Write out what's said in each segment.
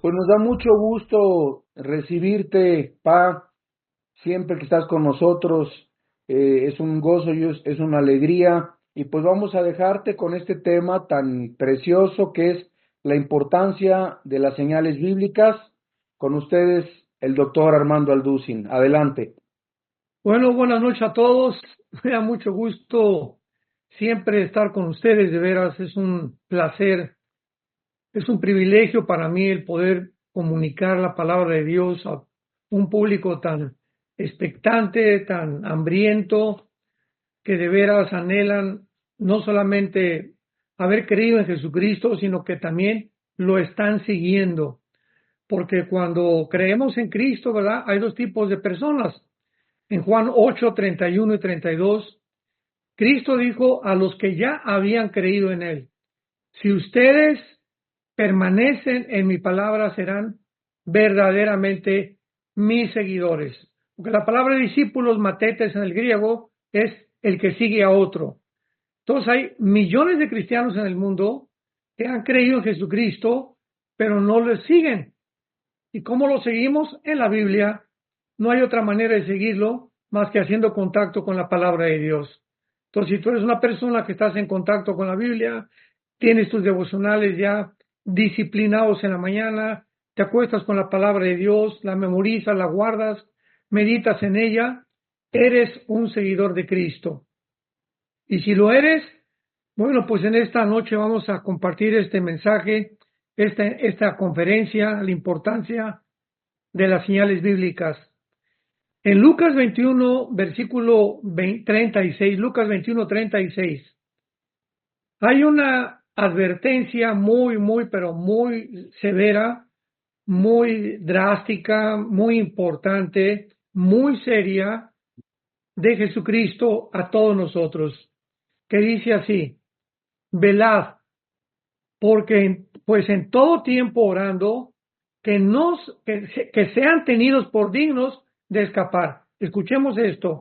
Pues nos da mucho gusto recibirte, Pa, siempre que estás con nosotros. Es un gozo y es una alegría. Y pues vamos a dejarte con este tema tan precioso que es la importancia de las señales bíblicas. Con ustedes, el doctor Armando Alducin. Adelante. Bueno, buenas noches a todos. Me da mucho gusto siempre estar con ustedes, de veras, es un placer, es un privilegio para mí el poder comunicar la palabra de Dios a un público tan expectante, tan hambriento, que de veras anhelan no solamente haber creído en Jesucristo, sino que también lo están siguiendo. Porque cuando creemos en Cristo, ¿verdad? Hay dos tipos de personas. En Juan 8, 31 y 32, Cristo dijo a los que ya habían creído en Él: si ustedes permanecen en mi palabra, serán verdaderamente mis seguidores. Porque la palabra discípulos, matetes en el griego, es el que sigue a otro. Entonces hay millones de cristianos en el mundo que han creído en Jesucristo, pero no le siguen. ¿Y cómo lo seguimos? En la Biblia. No hay otra manera de seguirlo más que haciendo contacto con la palabra de Dios. Entonces, si tú eres una persona que estás en contacto con la Biblia, tienes tus devocionales ya disciplinados en la mañana, te acuestas con la palabra de Dios, la memorizas, la guardas, meditas en ella, eres un seguidor de Cristo. Y si lo eres, bueno, pues en esta noche vamos a compartir este mensaje, esta conferencia, la importancia de las señales bíblicas. En Lucas 21, versículo 36, Lucas 21, 36, hay una advertencia pero muy severa, muy drástica, muy importante, muy seria de Jesucristo a todos nosotros, que dice así: velad, porque pues en todo tiempo orando, que sean tenidos por dignos de escapar. Escuchemos esto.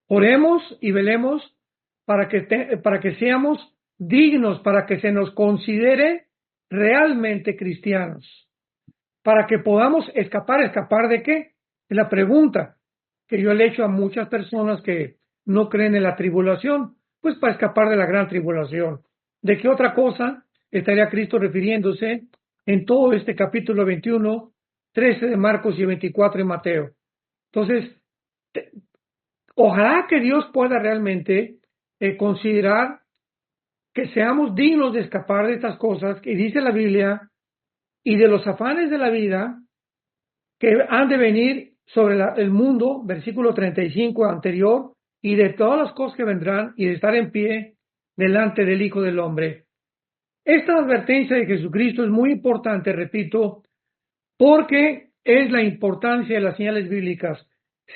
Oremos y velemos para que seamos dignos, para que se nos considere realmente cristianos, para que podamos escapar. ¿Escapar de qué? Es la pregunta que yo le he hecho a muchas personas que no creen en la tribulación. Pues para escapar de la gran tribulación. ¿De qué otra cosa estaría Cristo refiriéndose en todo este capítulo 21, 13 de Marcos y 24 de Mateo? Entonces, ojalá que Dios pueda realmente considerar que seamos dignos de escapar de estas cosas que dice la Biblia y de los afanes de la vida que han de venir sobre el mundo, versículo 35 anterior, y de todas las cosas que vendrán, y de estar en pie delante del Hijo del Hombre. Esta advertencia de Jesucristo es muy importante, repito, porque es la importancia de las señales bíblicas.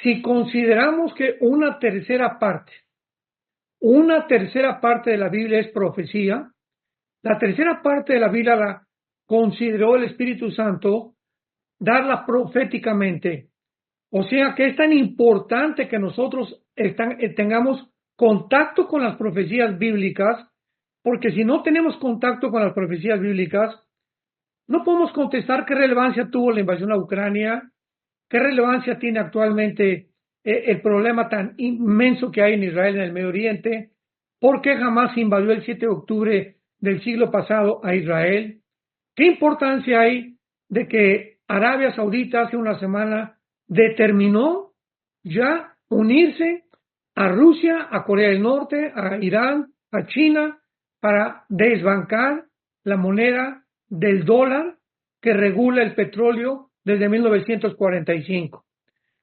Si consideramos que una tercera parte de la Biblia es profecía, la tercera parte de la Biblia la consideró el Espíritu Santo darla proféticamente. O sea que es tan importante que nosotros tengamos contacto con las profecías bíblicas, porque si no tenemos contacto con las profecías bíblicas, no podemos contestar qué relevancia tuvo la invasión a Ucrania, qué relevancia tiene actualmente el problema tan inmenso que hay en Israel, en el Medio Oriente, por qué jamás invadió el 7 de octubre del siglo pasado a Israel, qué importancia hay de que Arabia Saudita hace una semana determinó ya unirse a Rusia, a Corea del Norte, a Irán, a China, para desbancar la moneda del dólar que regula el petróleo desde 1945.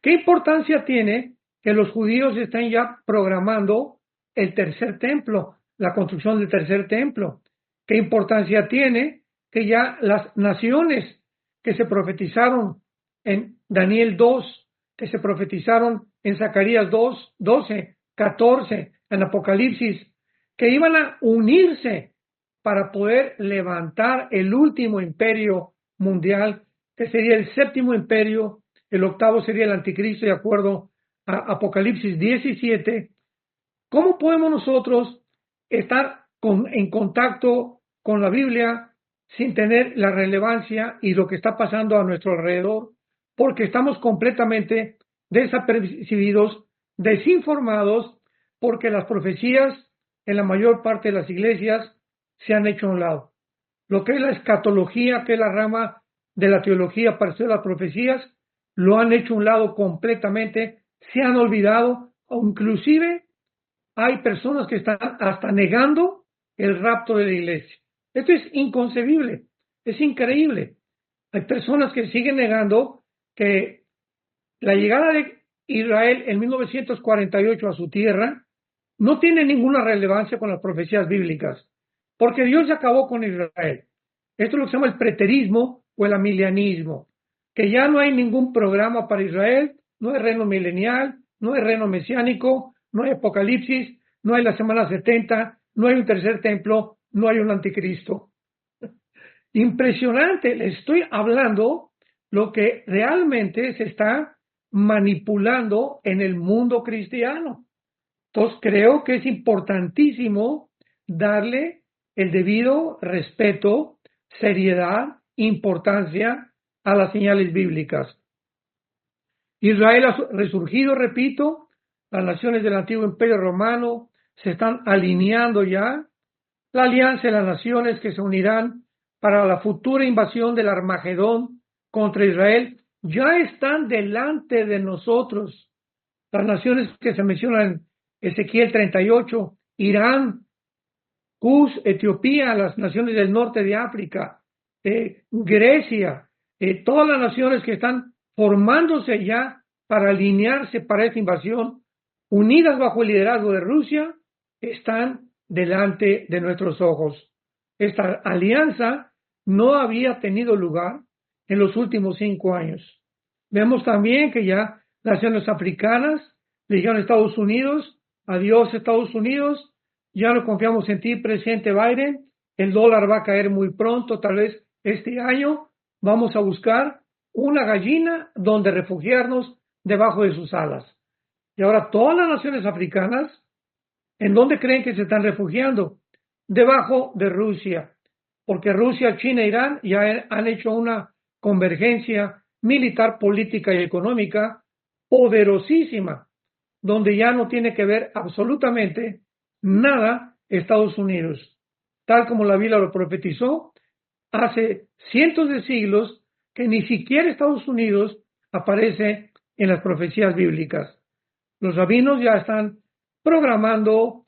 ¿Qué importancia tiene que los judíos estén ya programando el tercer templo, la construcción del tercer templo? ¿Qué importancia tiene que ya las naciones que se profetizaron en Daniel 2, que se profetizaron en Zacarías 2, 12, 14, en Apocalipsis, que iban a unirse para poder levantar el último imperio mundial, que sería el séptimo imperio, el octavo sería el anticristo, de acuerdo a Apocalipsis 17? ¿Cómo podemos nosotros estar en contacto con la Biblia sin tener la relevancia y lo que está pasando a nuestro alrededor, porque estamos completamente desapercibidos, desinformados, porque las profecías en la mayor parte de las iglesias se han hecho a un lado. Lo que es la escatología, que es la rama de la teología para hacer las profecías, lo han hecho a un lado completamente, se han olvidado, o inclusive hay personas que están hasta negando el rapto de la iglesia. Esto es inconcebible, es increíble. Hay personas que siguen negando que la llegada de Israel en 1948 a su tierra no tiene ninguna relevancia con las profecías bíblicas, porque Dios acabó con Israel. Esto es lo que se llama el preterismo o el amilianismo, que ya no hay ningún programa para Israel, no hay reino milenial, no hay reino mesiánico, no hay apocalipsis, no hay la semana 70, no hay un tercer templo, no hay un anticristo. Impresionante, le estoy hablando lo que realmente se está manipulando en el mundo cristiano. Entonces creo que es importantísimo darle el debido respeto, seriedad, importancia a las señales bíblicas. Israel ha resurgido, repito, las naciones del antiguo imperio romano se están alineando ya, la alianza de las naciones que se unirán para la futura invasión del Armagedón contra Israel ya están delante de nosotros. Las naciones que se mencionan en Ezequiel 38, Irán, Cus, Etiopía, las naciones del norte de África, Grecia, todas las naciones que están formándose ya para alinearse para esta invasión, unidas bajo el liderazgo de Rusia, están delante de nuestros ojos. Esta alianza no había tenido lugar en los últimos 5 años. Vemos también que ya naciones africanas le dijeron a Estados Unidos, adiós Estados Unidos, ya no confiamos en ti, presidente Biden, el dólar va a caer muy pronto, tal vez este año vamos a buscar una gallina donde refugiarnos debajo de sus alas. Y ahora todas las naciones africanas, ¿en dónde creen que se están refugiando? Debajo de Rusia, porque Rusia, China e Irán ya han hecho una convergencia militar, política y económica poderosísima, donde ya no tiene que ver absolutamente nada Estados Unidos, tal como la Biblia lo profetizó hace cientos de siglos, que ni siquiera Estados Unidos aparece en las profecías bíblicas. Los rabinos ya están programando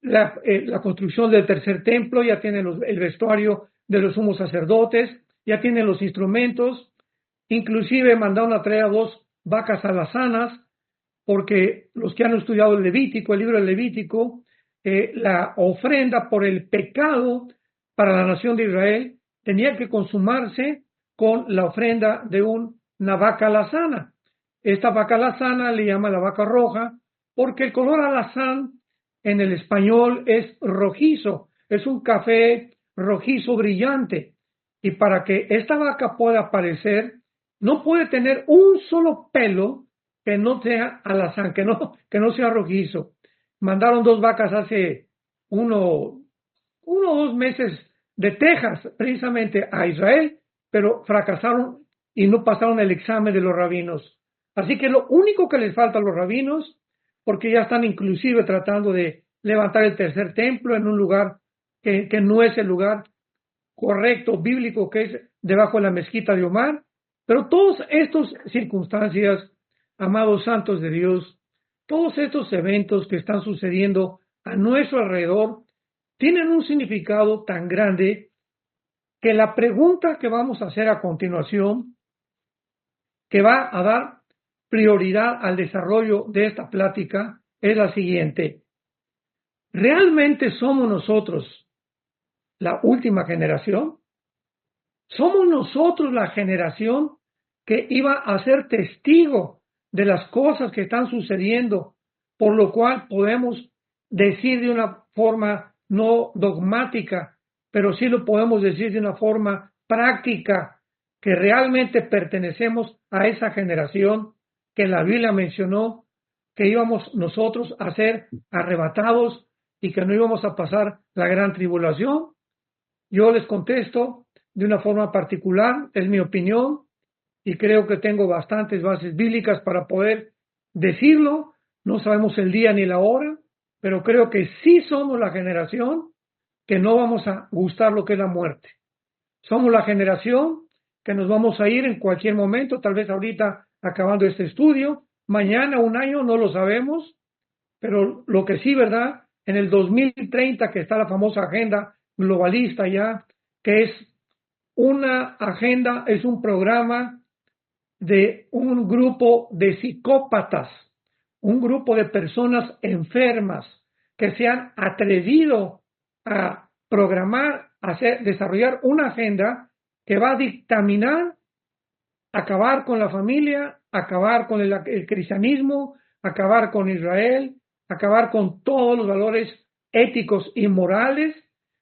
la construcción del tercer templo, ya tienen el vestuario de los sumos sacerdotes, ya tienen los instrumentos, inclusive mandaron a traer a 2 vacas alazanas, porque los que han estudiado el Levítico, el libro del Levítico, la ofrenda por el pecado para la nación de Israel tenía que consumarse con la ofrenda de una vaca alazana. Esta vaca alazana le llama la vaca roja, porque el color alazán en el español es rojizo, es un café rojizo brillante. Y para que esta vaca pueda aparecer, no puede tener un solo pelo que no sea alazán, que no sea rojizo. Mandaron 2 vacas hace 1 o 2 meses de Texas, precisamente a Israel, pero fracasaron y no pasaron el examen de los rabinos. Así que lo único que les falta a los rabinos, porque ya están inclusive tratando de levantar el tercer templo en un lugar que no es el lugar correcto, bíblico, que es debajo de la mezquita de Omar, pero todas estas circunstancias, amados santos de Dios, todos estos eventos que están sucediendo a nuestro alrededor, tienen un significado tan grande que la pregunta que vamos a hacer a continuación, que va a dar prioridad al desarrollo de esta plática, es la siguiente. ¿Realmente somos nosotros la última generación? ¿Somos nosotros la generación que iba a ser testigo de las cosas que están sucediendo, por lo cual podemos decir de una forma no dogmática, pero sí lo podemos decir de una forma práctica, que realmente pertenecemos a esa generación que la Biblia mencionó, que íbamos nosotros a ser arrebatados y que no íbamos a pasar la gran tribulación? yo les contesto de una forma particular, es mi opinión, y creo que tengo bastantes bases bíblicas para poder decirlo. No sabemos el día ni la hora, pero creo que sí somos la generación que no vamos a gustar lo que es la muerte. Somos la generación que nos vamos a ir en cualquier momento, tal vez ahorita acabando este estudio, mañana, un año, no lo sabemos, pero lo que sí, ¿verdad? En el 2030, que está la famosa agenda globalista ya, que es una agenda, es un programa de un grupo de psicópatas, un grupo de personas enfermas que se han atrevido a programar, desarrollar una agenda que va a dictaminar, acabar con la familia, acabar con el cristianismo, acabar con Israel, acabar con todos los valores éticos y morales,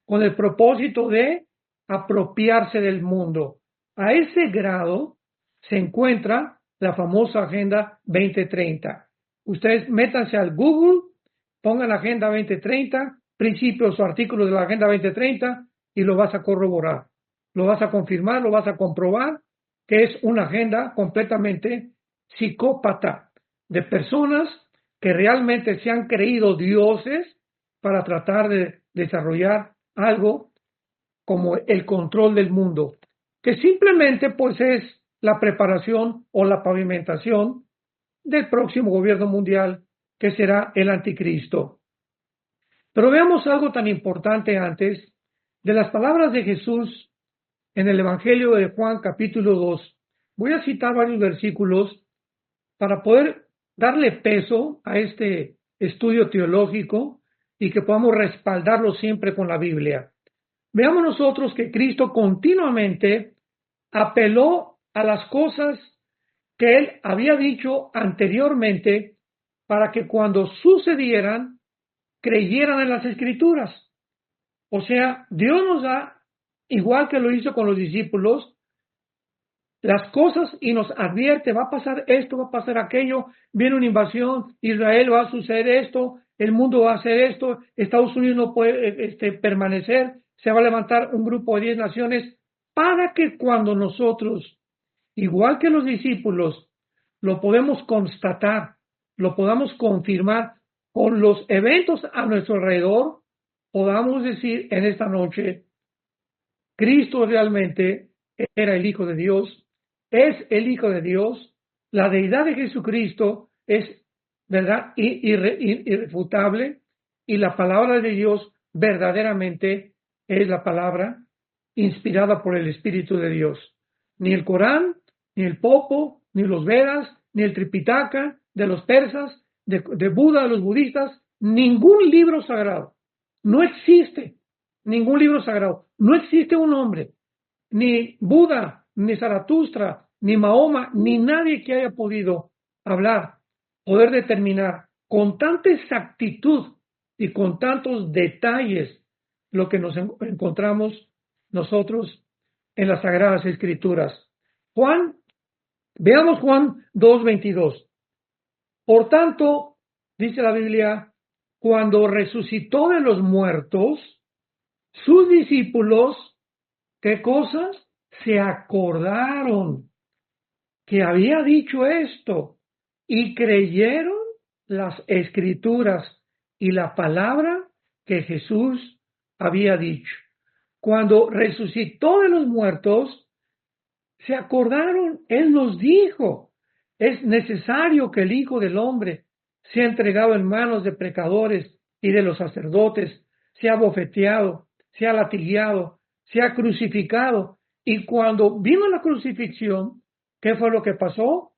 con el propósito de apropiarse del mundo. A ese grado se encuentra la famosa Agenda 2030. Ustedes métanse al Google, pongan la Agenda 2030, principios o artículos de la Agenda 2030 y lo vas a corroborar, lo vas a confirmar, lo vas a comprobar que es una agenda completamente psicópata de personas que realmente se han creído dioses para tratar de desarrollar algo como el control del mundo, que simplemente pues es la preparación o la pavimentación del próximo gobierno mundial que será el anticristo. Pero veamos algo tan importante antes de las palabras de Jesús en el Evangelio de Juan capítulo 2. Voy a citar varios versículos para poder darle peso a este estudio teológico y que podamos respaldarlo siempre con la Biblia. Veamos nosotros que Cristo continuamente apeló a las cosas que Él había dicho anteriormente para que cuando sucedieran, creyeran en las Escrituras. O sea, Dios nos da, igual que lo hizo con los discípulos, las cosas y nos advierte, va a pasar esto, va a pasar aquello, viene una invasión, Israel va a suceder esto, el mundo va a hacer esto, Estados Unidos no puede permanecer, se va a levantar un grupo de 10 naciones, para que cuando nosotros, igual que los discípulos, lo podemos constatar, lo podamos confirmar con los eventos a nuestro alrededor, podamos decir en esta noche, Cristo realmente era el Hijo de Dios, es el Hijo de Dios, la deidad de Jesucristo es, ¿verdad?, irrefutable, y la palabra de Dios verdaderamente es la palabra inspirada por el Espíritu de Dios. Ni el Corán, ni el Popo, ni los Vedas, ni el Tripitaka de los persas, de Buda, de los budistas, ningún libro sagrado. No existe ningún libro sagrado. No existe un hombre, ni Buda, ni Zaratustra, ni Mahoma, ni nadie que haya podido hablar, poder determinar con tanta exactitud y con tantos detalles lo que nos encontramos nosotros en las Sagradas Escrituras. Veamos Juan 2:22. Por tanto, dice la Biblia, cuando resucitó de los muertos, sus discípulos, ¿qué cosas? Se acordaron que había dicho esto y creyeron las Escrituras y la palabra que Jesús había dicho. Cuando resucitó de los muertos, se acordaron, Él nos dijo, es necesario que el Hijo del Hombre sea entregado en manos de pecadores y de los sacerdotes, sea bofeteado, sea latigueado, sea crucificado. Y cuando vino la crucifixión, ¿qué fue lo que pasó?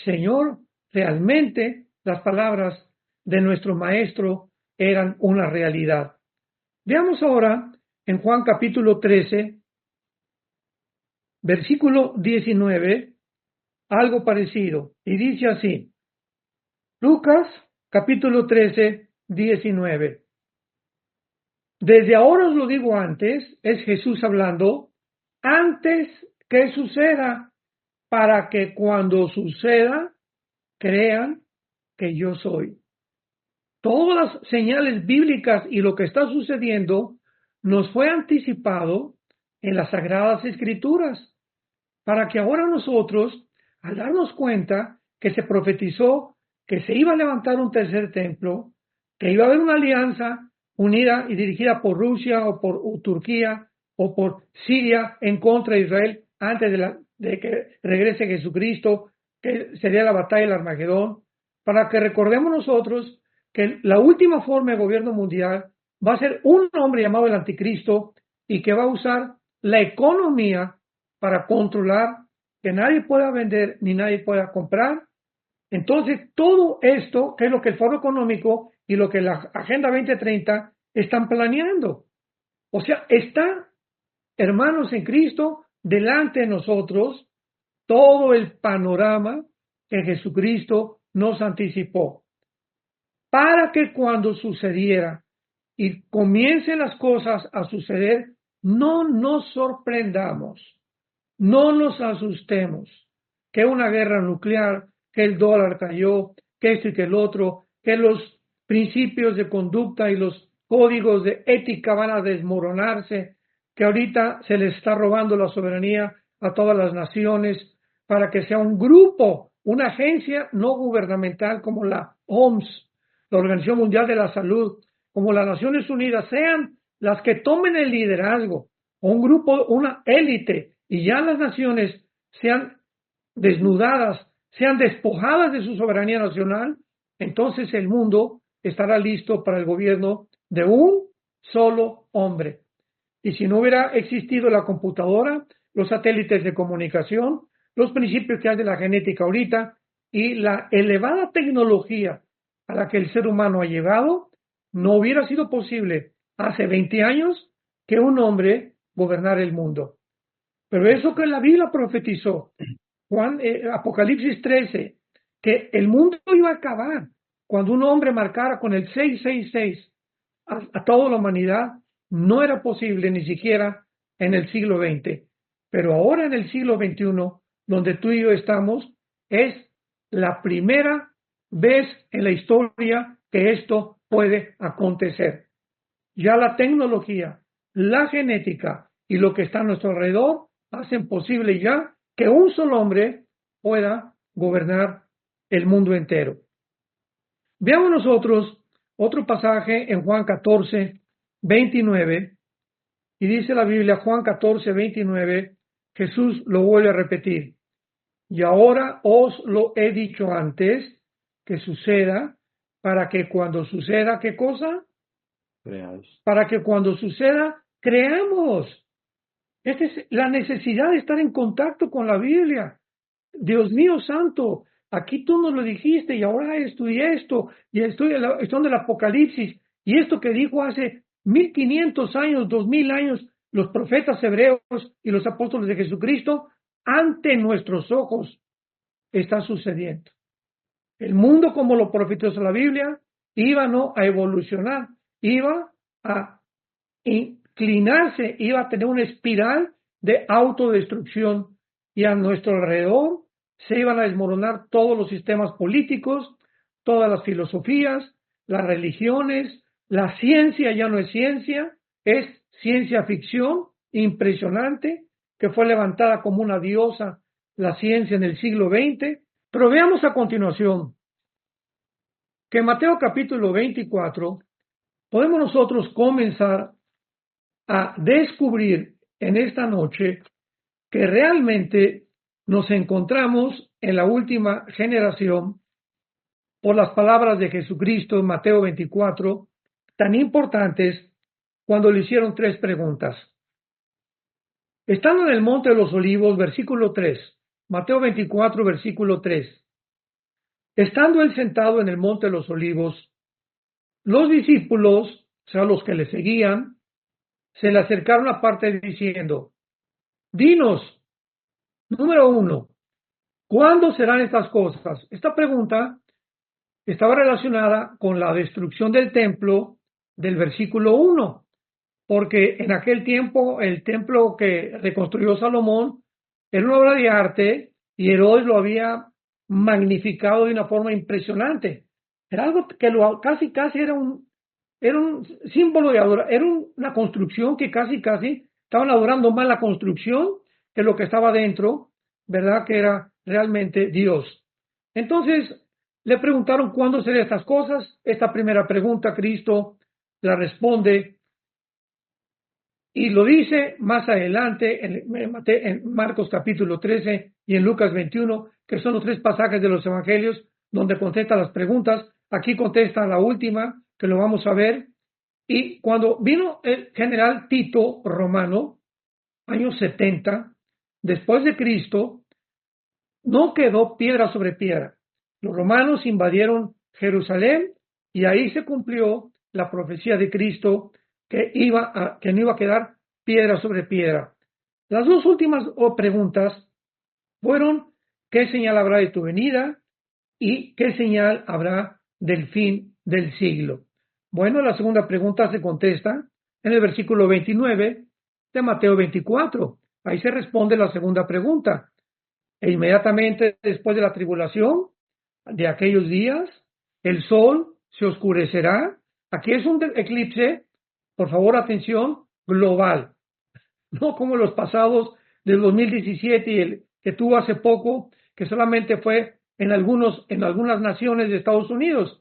Señor, realmente las palabras de nuestro Maestro eran una realidad. Veamos ahora en Juan capítulo 13, versículo 19, algo parecido. Y dice así, Lucas capítulo 13, 19. Desde ahora os lo digo antes, es Jesús hablando, antes que suceda, para que cuando suceda, crean que yo soy. Todas las señales bíblicas y lo que está sucediendo nos fue anticipado en las Sagradas Escrituras, para que ahora nosotros, al darnos cuenta que se profetizó que se iba a levantar un tercer templo, que iba a haber una alianza unida y dirigida por Rusia o por Turquía o por Siria en contra de Israel antes de que regrese Jesucristo, que sería la batalla del Armagedón, para que recordemos nosotros que la última forma de gobierno mundial va a ser un hombre llamado el Anticristo y que va a usar la economía para controlar que nadie pueda vender ni nadie pueda comprar. Entonces, todo esto, que es lo que el Foro Económico y lo que la Agenda 2030 están planeando. O sea, está, hermanos en Cristo, delante de nosotros todo el panorama que Jesucristo nos anticipó. Para que cuando sucediera y comiencen las cosas a suceder, no nos sorprendamos, no nos asustemos, que una guerra nuclear, que el dólar cayó, que esto y que el otro, que los principios de conducta y los códigos de ética van a desmoronarse, que ahorita se les está robando la soberanía a todas las naciones para que sea un grupo, una agencia no gubernamental como la OMS, la Organización Mundial de la Salud, como las Naciones Unidas, sean las que tomen el liderazgo, o un grupo, una élite, y ya las naciones sean desnudadas, sean despojadas de su soberanía nacional, entonces el mundo estará listo para el gobierno de un solo hombre. Y si no hubiera existido la computadora, los satélites de comunicación, los principios que hay de la genética ahorita y la elevada tecnología a la que el ser humano ha llegado, no hubiera sido posible hace 20 años que un hombre gobernara el mundo. Pero eso que la Biblia profetizó, Apocalipsis 13, que el mundo iba a acabar cuando un hombre marcara con el 666 a toda la humanidad, no era posible ni siquiera en el siglo XX. Pero ahora en el siglo XXI, donde tú y yo estamos, es la primera vez en la historia que esto puede acontecer. Ya la tecnología, la genética y lo que está a nuestro alrededor hacen posible ya que un solo hombre pueda gobernar el mundo entero. Veamos nosotros otro pasaje en Juan 14, 29, y dice la Biblia, Juan 14, 29, Jesús lo vuelve a repetir. Y ahora os lo he dicho antes que suceda, para que cuando suceda, ¿qué cosa? Creáis. Para que cuando suceda, creamos. Esta es la necesidad de estar en contacto con la Biblia. Dios mío santo, aquí tú nos lo dijiste y ahora estudié esto y estoy en el Apocalipsis y esto que dijo hace 1500 años, 2000 años, los profetas hebreos y los apóstoles de Jesucristo, ante nuestros ojos está sucediendo. El mundo, como lo profetizó la Biblia, iba no a evolucionar, iba a inclinarse, iba a tener una espiral de autodestrucción y a nuestro alrededor se iban a desmoronar todos los sistemas políticos, todas las filosofías, las religiones, la ciencia ya no es ciencia, es ciencia ficción impresionante que fue levantada como una diosa la ciencia en el siglo XX. Pero veamos a continuación que en Mateo capítulo 24 podemos nosotros comenzar a descubrir en esta noche que realmente nos encontramos en la última generación por las palabras de Jesucristo en Mateo 24, tan importantes cuando le hicieron 3 preguntas. Estando en el Monte de los Olivos, versículo 3, Mateo 24, versículo 3. Estando él sentado en el Monte de los Olivos, los discípulos, o sea, los que le seguían, se le acercaron aparte diciendo, dinos, número 1, ¿cuándo serán estas cosas? Esta pregunta estaba relacionada con la destrucción del templo del versículo 1, porque en aquel tiempo el templo que reconstruyó Salomón era una obra de arte y Herodes lo había magnificado de una forma impresionante. Era algo que casi era era un símbolo de adoración, era una construcción que casi estaban adorando más la construcción que lo que estaba dentro, ¿verdad? Que era realmente Dios. Entonces, le preguntaron cuándo serían estas cosas. Esta primera pregunta, Cristo la responde y lo dice más adelante en Marcos capítulo 13 y en Lucas 21, que son los 3 pasajes de los evangelios donde contesta las preguntas. Aquí contesta la última, que lo vamos a ver. Y cuando vino el general Tito romano, años 70, después de Cristo, no quedó piedra sobre piedra. Los romanos invadieron Jerusalén y ahí se cumplió la profecía de Cristo que no iba a quedar piedra sobre piedra. Las 2 últimas preguntas fueron: ¿qué señal habrá de tu venida? ¿Y qué señal habrá del fin del siglo? Bueno, la segunda pregunta se contesta en el versículo 29 de Mateo 24. Ahí se responde la segunda pregunta. E inmediatamente después de la tribulación de aquellos días, el sol se oscurecerá. Aquí es un eclipse, por favor, atención, global. No como los pasados del 2017 y el que tuvo hace poco, que solamente fue en algunas naciones de Estados Unidos.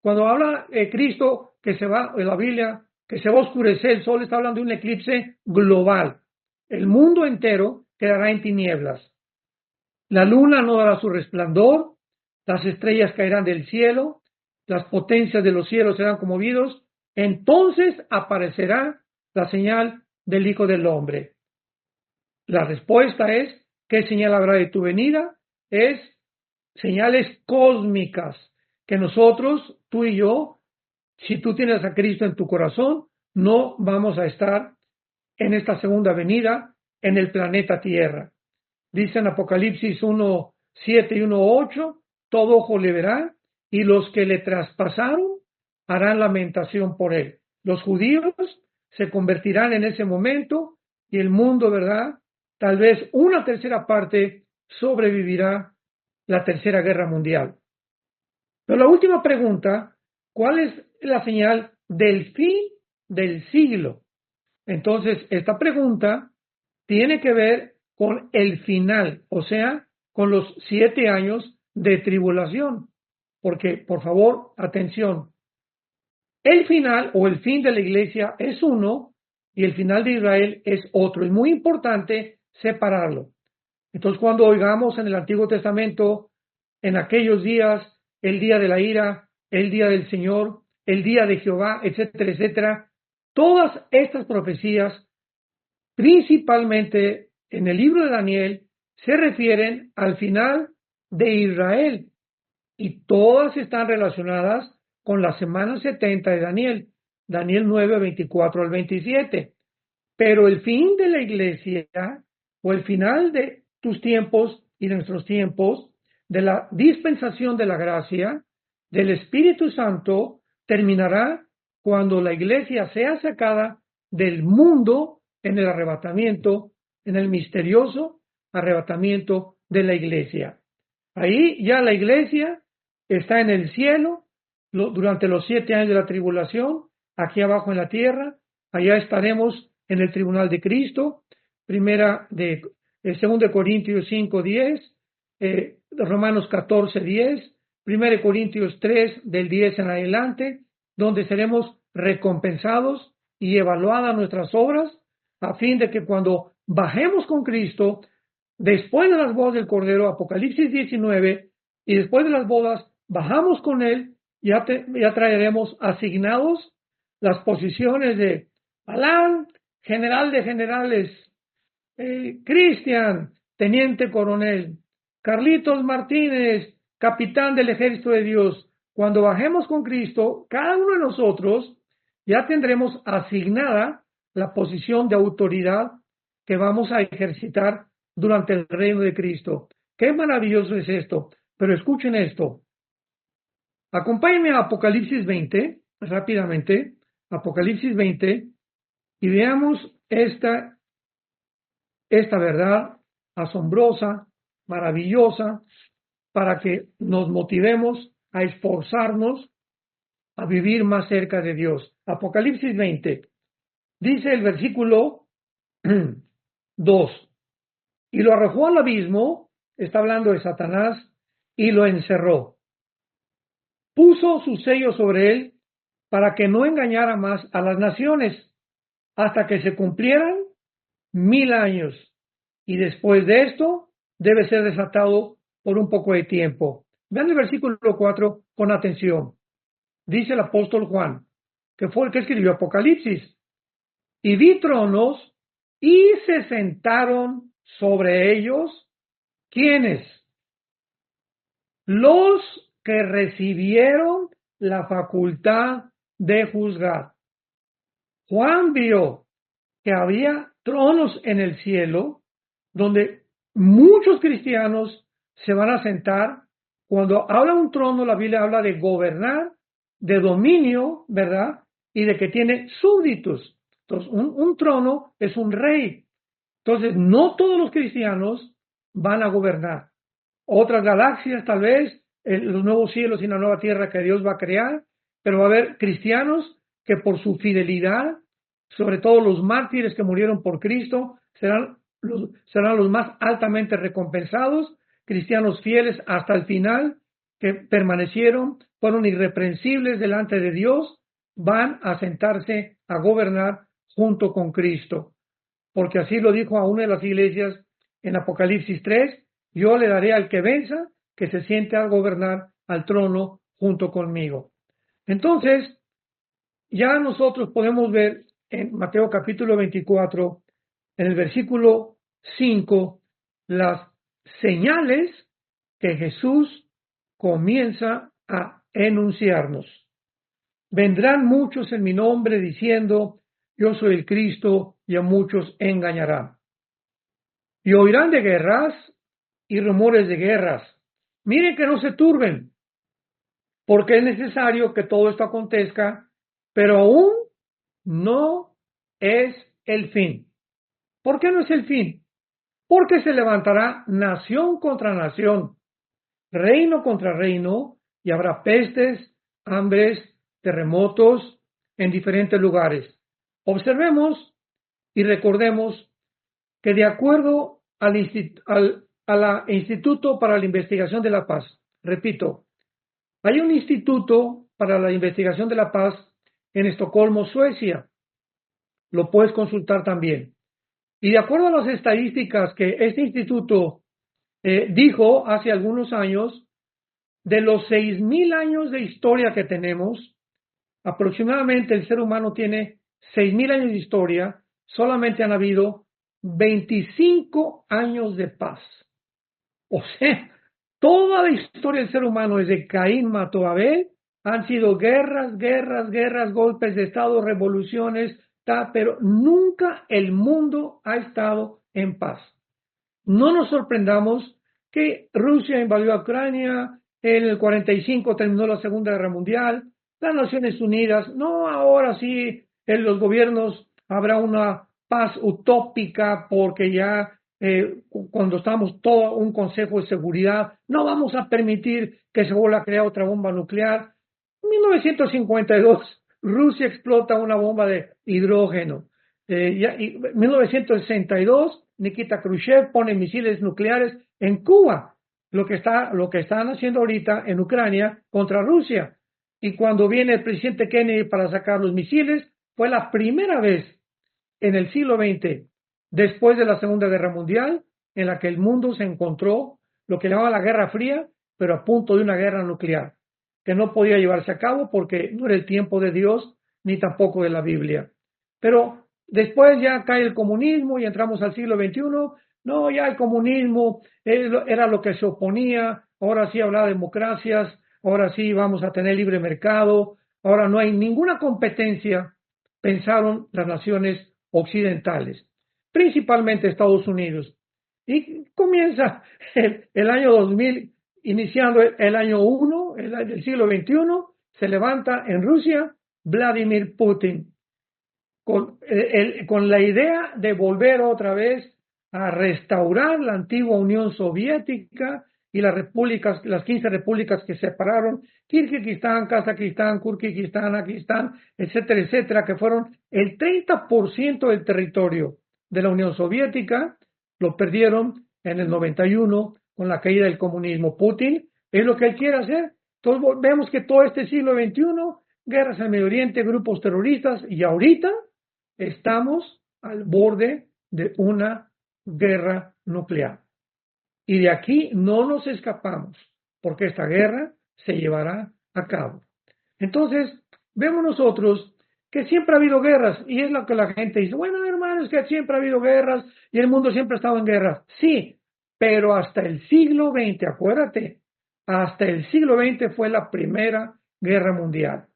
Cuando habla Cristo que se va, en la Biblia, que se va a oscurecer el sol, está hablando de un eclipse global. El mundo entero quedará en tinieblas. La luna no dará su resplandor, las estrellas caerán del cielo, las potencias de los cielos serán conmovidos, entonces aparecerá la señal del Hijo del Hombre. La respuesta es: ¿qué señal habrá de tu venida? Es señales cósmicas que nosotros, tú y yo, si tú tienes a Cristo en tu corazón, no vamos a estar en esta segunda venida en el planeta Tierra. Dice en Apocalipsis 1:7 y 1:8, todo ojo le verá y los que le traspasaron harán lamentación por él. Los judíos se convertirán en ese momento y el mundo, ¿verdad? Tal vez una tercera parte sobrevivirá la Tercera Guerra Mundial. Pero la última pregunta: ¿cuál es la señal del fin del siglo? Entonces, esta pregunta tiene que ver con el final, o sea, con los 7 años de tribulación. Porque, por favor, atención, el final o el fin de la iglesia es uno y el final de Israel es otro. Es muy importante separarlo. Entonces, cuando oigamos en el Antiguo Testamento, en aquellos días, el día de la ira, el día del Señor, el día de Jehová, etcétera, etcétera, todas estas profecías, principalmente en el libro de Daniel, se refieren al final de Israel y todas están relacionadas con la semana 70 de Daniel, Daniel 9, 24 al 27. Pero el fin de la iglesia o el final de tus tiempos y de nuestros tiempos, de la dispensación de la gracia, del Espíritu Santo, terminará cuando la iglesia sea sacada del mundo en el arrebatamiento, en el misterioso arrebatamiento de la iglesia. Ahí ya la iglesia está en el cielo durante los 7 años de la tribulación, aquí abajo en la tierra. Allá estaremos en el tribunal de Cristo. Segunda de Corintios 5:10, Romanos 14:10, 1 Corintios 3 del 10 en adelante, donde seremos recompensados y evaluadas nuestras obras, a fin de que cuando bajemos con Cristo, después de las bodas del Cordero, Apocalipsis 19, y después de las bodas bajamos con Él, ya traeremos asignados las posiciones de Alán, general de generales, Cristian, teniente coronel, Carlitos Martínez, capitán del ejército de Dios. Cuando bajemos con Cristo, cada uno de nosotros ya tendremos asignada la posición de autoridad que vamos a ejercitar durante el reino de Cristo. Qué maravilloso es esto. Pero escuchen esto. Acompáñenme a Apocalipsis 20, rápidamente, Apocalipsis 20, y veamos esta verdad asombrosa, maravillosa, para que nos motivemos a esforzarnos a vivir más cerca de Dios. Apocalipsis 20. Dice el versículo 2. Y lo arrojó al abismo, está hablando de Satanás, y lo encerró. Puso su sello sobre él para que no engañara más a las naciones hasta que se cumplieran 1000 años. Y después de esto debe ser desatado por un poco de tiempo. Vean el versículo 4 con atención. Dice el apóstol Juan, que fue el que escribió Apocalipsis. Y vi tronos y se sentaron sobre ellos. ¿Quiénes? Los que recibieron la facultad de juzgar. Juan vio que había tronos en el cielo donde muchos cristianos se van a sentar. Cuando habla un trono, la Biblia habla de gobernar, de dominio, ¿verdad? Y de que tiene súbditos. Entonces, un trono es un rey. Entonces, no todos los cristianos van a gobernar. Otras galaxias, tal vez, los nuevos cielos y la nueva tierra que Dios va a crear, pero va a haber cristianos que por su fidelidad, sobre todo los mártires que murieron por Cristo, serán los más altamente recompensados, cristianos fieles hasta el final, que permanecieron, fueron irreprensibles delante de Dios, van a sentarse a gobernar junto con Cristo. Porque así lo dijo a una de las iglesias en Apocalipsis 3, yo le daré al que venza, que se siente a gobernar al trono junto conmigo. Entonces, ya nosotros podemos ver en Mateo capítulo 24, en el versículo 5, las señales que Jesús comienza a enunciarnos. Vendrán muchos en mi nombre diciendo, yo soy el Cristo, y a muchos engañará. Y oirán de guerras y rumores de guerras. Miren que no se turben, porque es necesario que todo esto acontezca, pero aún no es el fin. ¿Por qué no es el fin? Porque se levantará nación contra nación, reino contra reino, y habrá pestes, hambres, terremotos en diferentes lugares. Observemos y recordemos que de acuerdo al Instituto para la Investigación de la Paz, repito, hay un Instituto para la Investigación de la Paz en Estocolmo, Suecia. Lo puedes consultar también. Y de acuerdo a las estadísticas que este instituto dijo hace algunos años, de los 6,000 años de historia que tenemos, aproximadamente el ser humano tiene 6,000 años de historia, solamente han habido 25 años de paz. O sea, toda la historia del ser humano desde Caín mató a Abel han sido guerras, golpes de estado, revoluciones, pero nunca el mundo ha estado en paz. No nos sorprendamos que Rusia invadió a Ucrania, en el 45 terminó la Segunda Guerra Mundial, las Naciones Unidas, no ahora sí en los gobiernos habrá una paz utópica porque ya cuando estamos todo un Consejo de Seguridad, no vamos a permitir que se vuelva a crear otra bomba nuclear. En 1952 Rusia explota una bomba de hidrógeno. En 1962 Nikita Khrushchev pone misiles nucleares en Cuba, lo que están haciendo ahorita en Ucrania contra Rusia. Y cuando viene el presidente Kennedy para sacar los misiles, fue la primera vez en el siglo XX, después de la Segunda Guerra Mundial, en la que el mundo se encontró lo que llamaba la Guerra Fría, pero a punto de una guerra nuclear, que no podía llevarse a cabo porque no era el tiempo de Dios ni tampoco de la Biblia. Pero después ya cae el comunismo y entramos al siglo XXI. No, ya el comunismo era lo que se oponía. Ahora sí habrá democracias. Ahora sí vamos a tener libre mercado. Ahora no hay ninguna competencia, pensaron las naciones occidentales, principalmente Estados Unidos. Y comienza el año 2000, iniciando el año 1, el siglo XXI, se levanta en Rusia Vladimir Putin con la idea de volver otra vez a restaurar la antigua Unión Soviética y las repúblicas, las 15 repúblicas que se separaron, Kirguistán, Kazajistán, Kurkistán, Akistán, etcétera, etcétera, que fueron el 30% del territorio de la Unión Soviética, lo perdieron en el 91 con la caída del comunismo. Putin es lo que él quiere hacer. Entonces vemos que todo este siglo XXI, guerras en Medio Oriente, grupos terroristas, y ahorita estamos al borde de una guerra nuclear. Y de aquí no nos escapamos, porque esta guerra se llevará a cabo. Entonces, vemos nosotros que siempre ha habido guerras, y es lo que la gente dice, bueno, hermanos, que siempre ha habido guerras, y el mundo siempre ha estado en guerra. Sí, pero hasta el siglo XX, acuérdate, hasta el siglo XX fue la primera guerra mundial,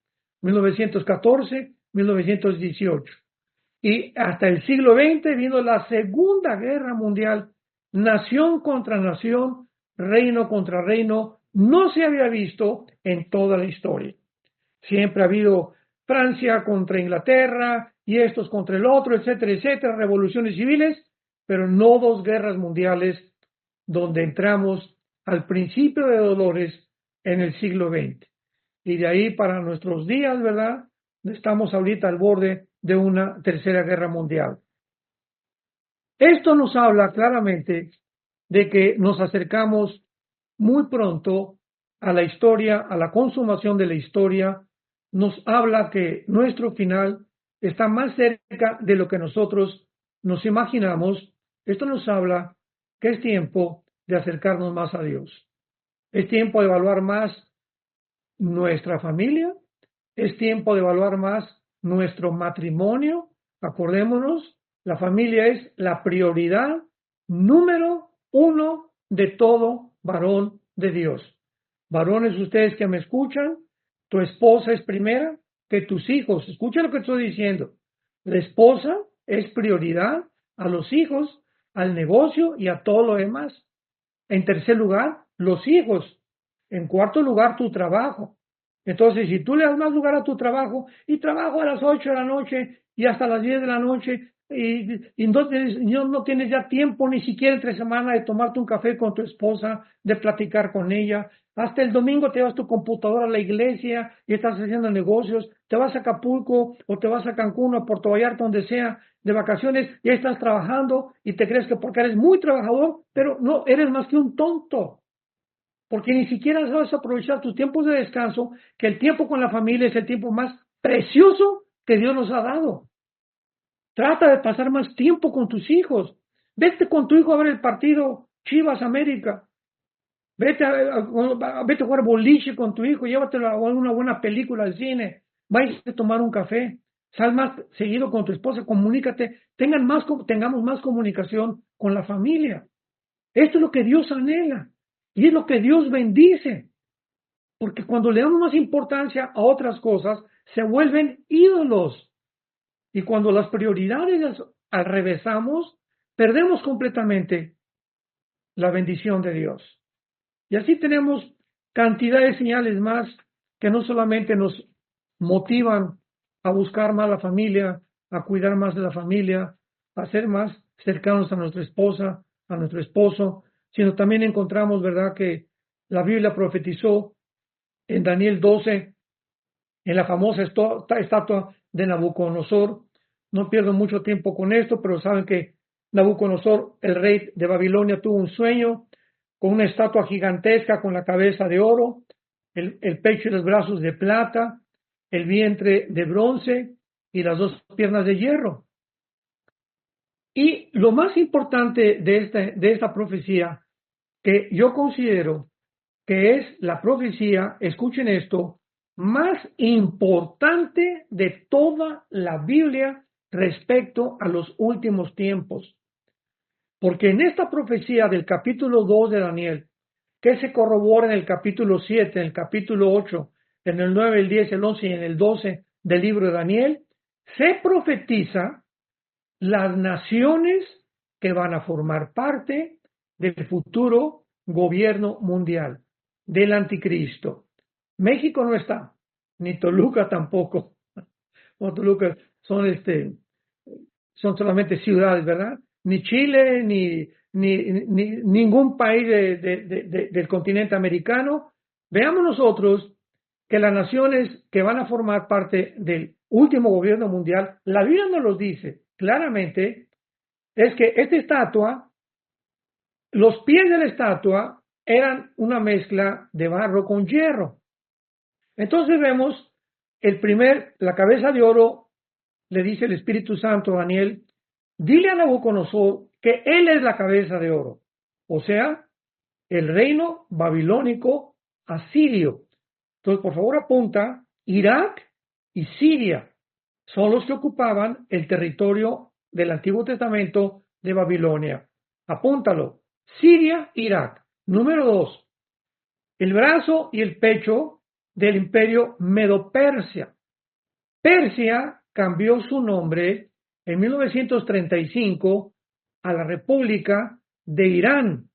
1914, 1918. Y hasta el siglo XX vino la Segunda Guerra Mundial, nación contra nación, reino contra reino, no se había visto en toda la historia. Siempre ha habido Francia contra Inglaterra y estos contra el otro, etcétera, etcétera, revoluciones civiles, pero no dos guerras mundiales donde entramos al principio de dolores en el siglo XX. Y de ahí para nuestros días, ¿verdad? Estamos ahorita al borde de una tercera guerra mundial. Esto nos habla claramente de que nos acercamos muy pronto a la historia, a la consumación de la historia. Nos habla que nuestro final está más cerca de lo que nosotros nos imaginamos. Esto nos habla que es tiempo de acercarnos más a Dios. Es tiempo de evaluar más nuestra familia. Es tiempo de evaluar más nuestro matrimonio. Acordémonos, la familia es la prioridad número uno de todo varón de Dios. Varones, ustedes que me escuchan, tu esposa es primera que tus hijos. Escucha lo que estoy diciendo. La esposa es prioridad a los hijos, al negocio y a todo lo demás. En tercer lugar, los hijos. En cuarto lugar, tu trabajo. Entonces, si tú le das más lugar a tu trabajo, y trabajo a las 8 de la noche y hasta las 10 de la noche, y no tienes ya tiempo ni siquiera entre semana de tomarte un café con tu esposa, de platicar con ella, hasta el domingo te vas tu computadora a la iglesia y estás haciendo negocios, te vas a Acapulco o te vas a Cancún o a Puerto Vallarta, donde sea, de vacaciones, y estás trabajando y te crees que porque eres muy trabajador, pero no, eres más que un tonto. Porque ni siquiera sabes aprovechar tus tiempos de descanso, que el tiempo con la familia es el tiempo más precioso que Dios nos ha dado. Trata de pasar más tiempo con tus hijos. Vete con tu hijo a ver el partido Chivas América. Vete a jugar boliche con tu hijo, llévatelo a una buena película al cine. Vaya a tomar un café. Sal más seguido con tu esposa, comunícate. Tengamos más comunicación con la familia. Esto es lo que Dios anhela. Y es lo que Dios bendice. Porque cuando le damos más importancia a otras cosas, se vuelven ídolos. Y cuando las prioridades las alrevesamos, perdemos completamente la bendición de Dios. Y así tenemos cantidad de señales más que no solamente nos motivan a buscar más la familia, a cuidar más de la familia, a ser más cercanos a nuestra esposa, a nuestro esposo, sino también encontramos, ¿verdad?, que la Biblia profetizó en Daniel 12, en la famosa estatua de Nabucodonosor. No pierdo mucho tiempo con esto, pero saben que Nabucodonosor, el rey de Babilonia, tuvo un sueño con una estatua gigantesca con la cabeza de oro, el pecho y los brazos de plata, el vientre de bronce y las dos piernas de hierro. Y lo más importante de esta profecía, que yo considero que es la profecía, escuchen esto, más importante de toda la Biblia respecto a los últimos tiempos. Porque en esta profecía del capítulo 2 de Daniel, que se corrobora en el capítulo 7, en el capítulo 8, en el 9, el 10, el 11 y en el 12 del libro de Daniel, se profetiza las naciones que van a formar parte del futuro gobierno mundial, del anticristo. México no está, ni Toluca tampoco. No, Toluca son solamente ciudades, ¿verdad? ni Chile, ni ningún país del continente americano. Veamos nosotros que las naciones que van a formar parte del último gobierno mundial, la Biblia nos lo dice claramente, es que esta estatua, los pies de la estatua eran una mezcla de barro con hierro. Entonces vemos la cabeza de oro, le dice el Espíritu Santo a Daniel, dile a Nabucodonosor que él es la cabeza de oro, o sea, el reino babilónico asirio. Entonces, por favor, apunta, Irak y Siria son los que ocupaban el territorio del Antiguo Testamento de Babilonia. Apúntalo, Siria, Irak. Número 2, el brazo y el pecho del imperio Medo-Persia. Persia cambió su nombre en 1935 a la República de Irán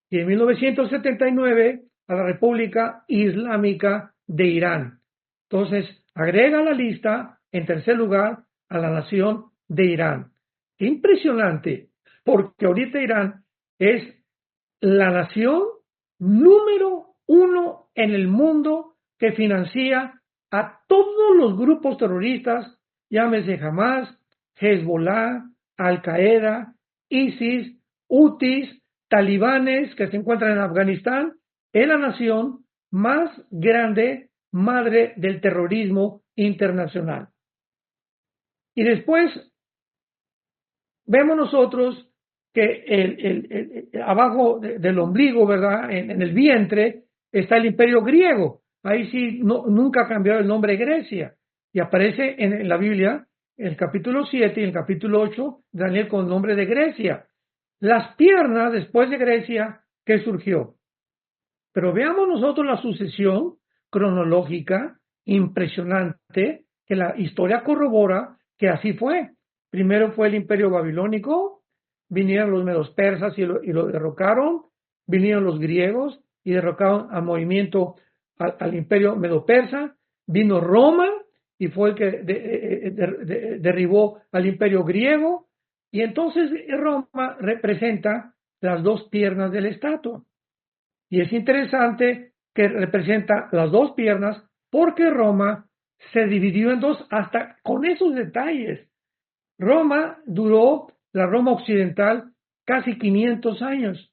y en 1979 a la República Islámica de Irán. Entonces, agrega a la lista, en tercer lugar, a la nación de Irán. Qué impresionante, porque ahorita Irán es la nación número 1 en el mundo que financia a todos los grupos terroristas, llámese Hamas, Hezbollah, Al-Qaeda, ISIS, Houthis, talibanes que se encuentran en Afganistán. Es la nación más grande, madre del terrorismo internacional. Y después vemos nosotros que abajo del ombligo, ¿verdad? En el vientre está el imperio griego. Ahí sí nunca ha cambiado el nombre Grecia. Y aparece en la Biblia, en el capítulo 7 y en el capítulo 8, Daniel con el nombre de Grecia. Las piernas después de Grecia, ¿qué surgió? Pero veamos nosotros la sucesión cronológica impresionante que la historia corrobora que así fue. Primero fue el imperio babilónico, vinieron los medos persas y lo derrocaron, vinieron los griegos y derrocaron al movimiento, al imperio medo persa, vino Roma y fue el que derribó al imperio griego, y entonces Roma representa las dos piernas de la estatua. Y es interesante que representa las dos piernas porque Roma se dividió en dos hasta con esos detalles. Roma duró, la Roma occidental, casi 500 años.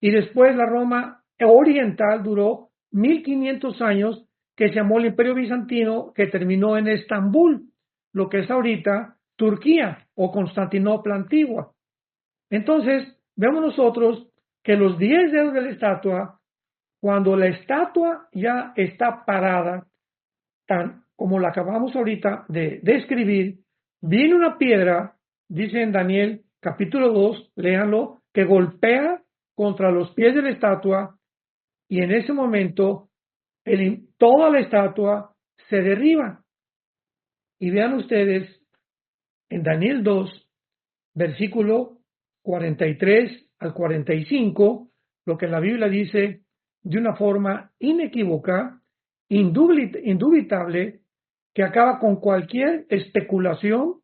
Y después la Roma oriental duró 1500 años, que se llamó el Imperio Bizantino, que terminó en Estambul, lo que es ahorita Turquía o Constantinopla antigua. Entonces, vemos nosotros que los 10 dedos de la estatua, cuando la estatua ya está parada, tan como la acabamos ahorita de describir, viene una piedra, dice en Daniel capítulo 2, léanlo, que golpea contra los pies de la estatua, y en ese momento toda la estatua se derriba. Y vean ustedes en Daniel 2, versículo 43 al 45, lo que la Biblia dice de una forma inequívoca, indubitable, que acaba con cualquier especulación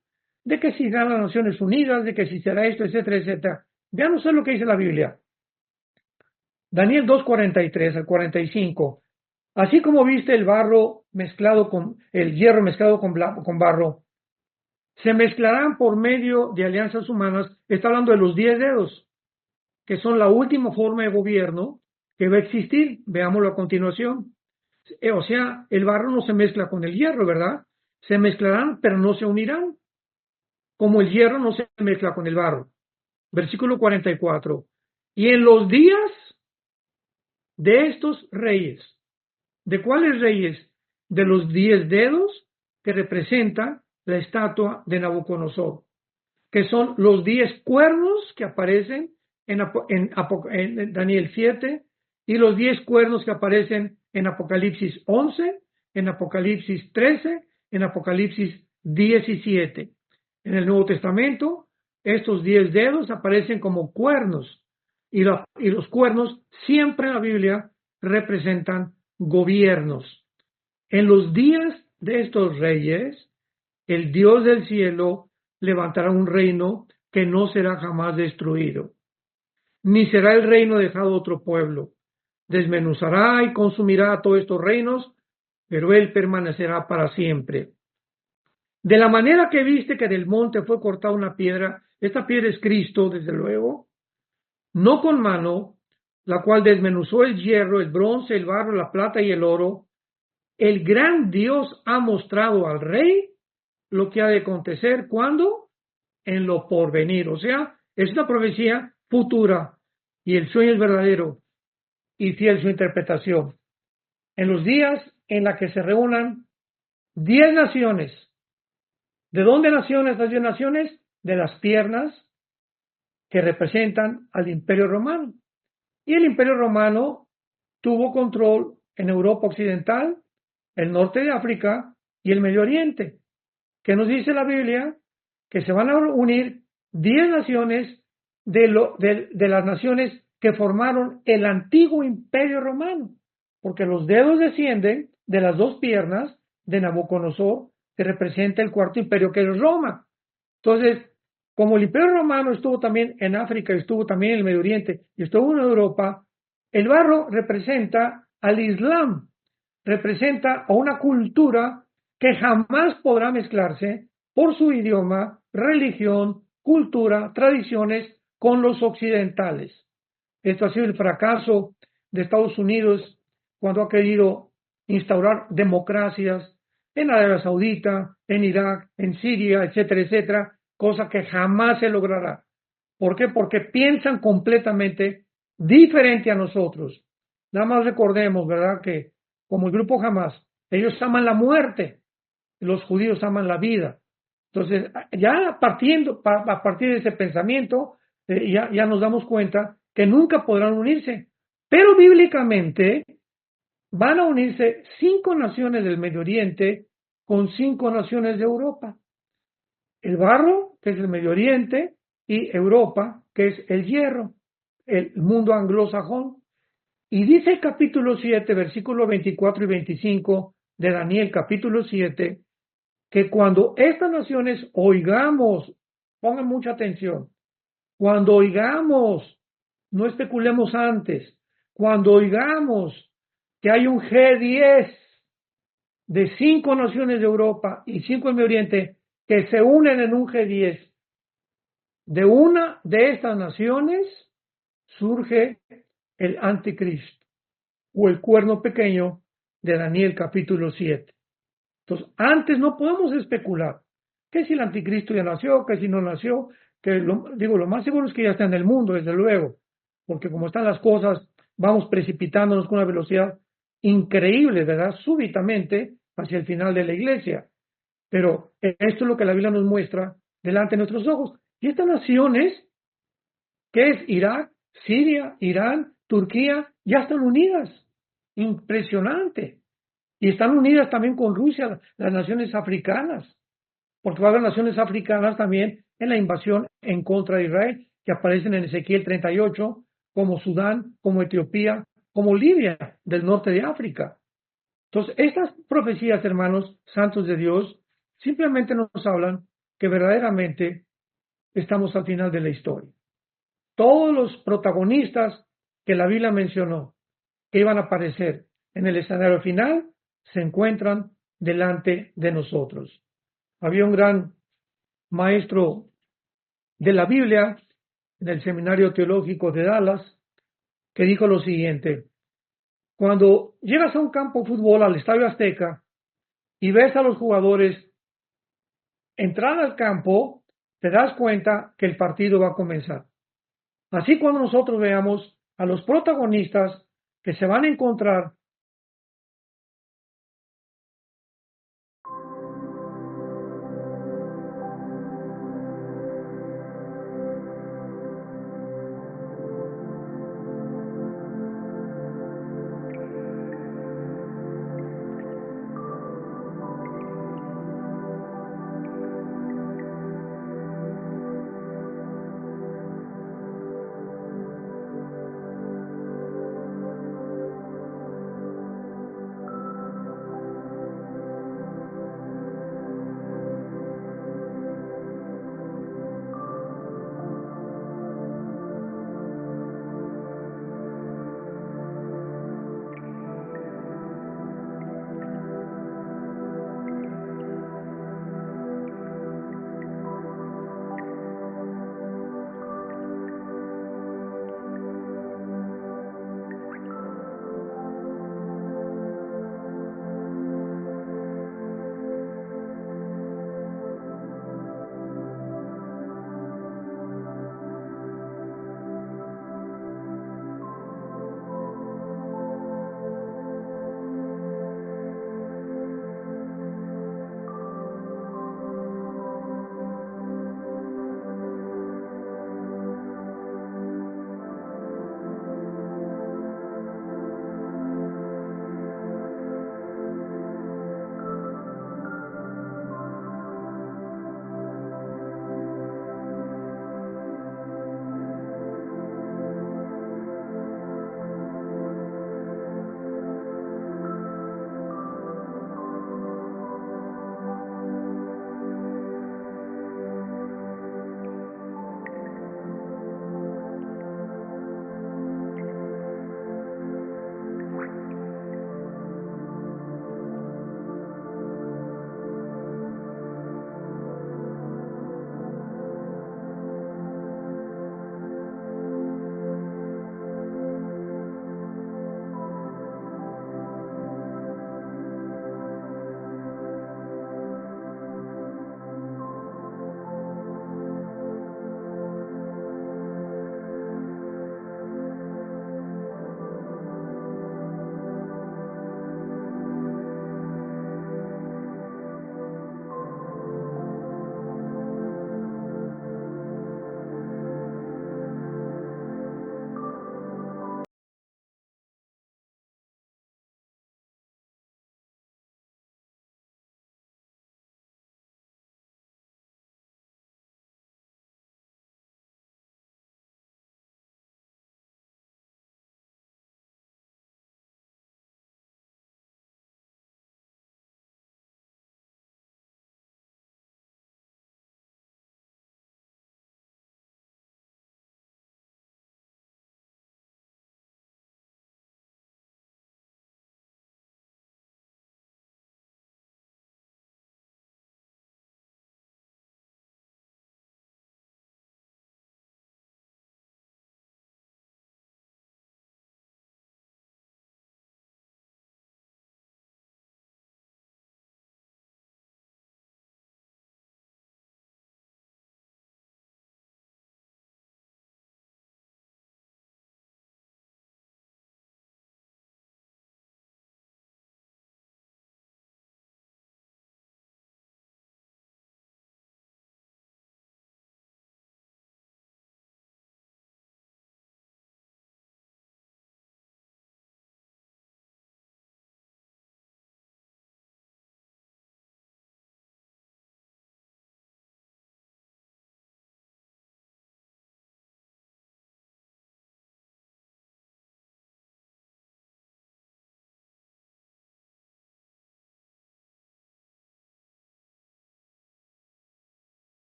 de que si serán las Naciones Unidas, de que si será esto, etcétera, etcétera. Vean ustedes lo que dice la Biblia. Daniel 2, 43 al 45. Así como viste el barro mezclado con el hierro mezclado con barro, se mezclarán por medio de alianzas humanas. Está hablando de los 10 dedos, que son la última forma de gobierno que va a existir. Veámoslo a continuación. O sea, el barro no se mezcla con el hierro, ¿verdad? Se mezclarán, pero no se unirán, como el hierro no se mezcla con el barro. Versículo 44. Y en los días de estos reyes, ¿de cuáles reyes? De los 10 dedos que representa la estatua de Nabucodonosor, que son los 10 cuernos que aparecen en Daniel 7 y los 10 cuernos que aparecen en Apocalipsis 11, en Apocalipsis 13, en Apocalipsis 17. En el Nuevo Testamento, estos 10 dedos aparecen como cuernos, y los cuernos siempre en la Biblia representan gobiernos. En los días de estos reyes, el Dios del cielo levantará un reino que no será jamás destruido, ni será el reino dejado a otro pueblo. Desmenuzará y consumirá todos estos reinos, pero él permanecerá para siempre. De la manera que viste que del monte fue cortada una piedra, esta piedra es Cristo, desde luego, no con mano, la cual desmenuzó el hierro, el bronce, el barro, la plata y el oro. El gran Dios ha mostrado al rey lo que ha de acontecer. ¿Cuándo? En lo porvenir. O sea, es una profecía futura y el sueño es verdadero y fiel su interpretación. En los días en la que se reúnan 10 naciones. ¿De dónde nacieron estas 10 naciones? De las piernas que representan al Imperio Romano. Y el Imperio Romano tuvo control en Europa Occidental, el norte de África y el Medio Oriente. ¿Qué nos dice la Biblia? Que se van a unir 10 naciones de las naciones que formaron el antiguo Imperio Romano, porque los dedos descienden de las 2 piernas de Nabucodonosor, que representa el cuarto imperio, que es Roma. Entonces, como el Imperio Romano estuvo también en África, estuvo también en el Medio Oriente y estuvo en Europa, el barro representa al Islam, representa a una cultura que jamás podrá mezclarse por su idioma, religión, cultura, tradiciones con los occidentales. Esto ha sido el fracaso de Estados Unidos cuando ha querido instaurar democracias en Arabia Saudita, en Irak, en Siria, etcétera, etcétera, cosa que jamás se logrará. ¿Por qué? Porque piensan completamente diferente a nosotros. Nada más recordemos, ¿verdad?, que como el grupo Hamás, ellos aman la muerte, los judíos aman la vida. Entonces, ya a partir de ese pensamiento, ya nos damos cuenta que nunca podrán unirse. Pero bíblicamente van a unirse 5 naciones del Medio Oriente con 5 naciones de Europa. El barro, que es el Medio Oriente, y Europa, que es el hierro, el mundo anglosajón. Y dice el capítulo 7, versículos 24 y 25 de Daniel, capítulo 7, que cuando estas naciones oigamos, pongan mucha atención, cuando oigamos, no especulemos antes, cuando oigamos que hay un G10 de 5 naciones de Europa y 5 del Medio Oriente que se unen en un G10, de una de estas naciones surge el anticristo o el cuerno pequeño de Daniel capítulo 7. Entonces, antes no podemos especular que si el anticristo ya nació, que si no nació, que lo más seguro es que ya está en el mundo, desde luego, porque como están las cosas, vamos precipitándonos con una velocidad increíble, ¿verdad? Súbitamente hacia el final de la iglesia. Pero esto es lo que la Biblia nos muestra delante de nuestros ojos. Y estas naciones, que es Irak, Siria, Irán, Turquía, ya están unidas. Impresionante. Y están unidas también con Rusia, las naciones africanas, porque va a haber naciones africanas también en la invasión en contra de Israel, que aparecen en Ezequiel 38, como Sudán, como Etiopía, como Libia, del norte de África. Entonces, estas profecías, hermanos santos de Dios, simplemente nos hablan que verdaderamente estamos al final de la historia. Todos los protagonistas que la Biblia mencionó, que iban a aparecer en el escenario final, se encuentran delante de nosotros. Había un gran maestro de la Biblia en el Seminario Teológico de Dallas que dijo lo siguiente: cuando llegas a un campo de fútbol, al Estadio Azteca, y ves a los jugadores entrar al campo, te das cuenta que el partido va a comenzar. Así, cuando nosotros veamos a los protagonistas que se van a encontrar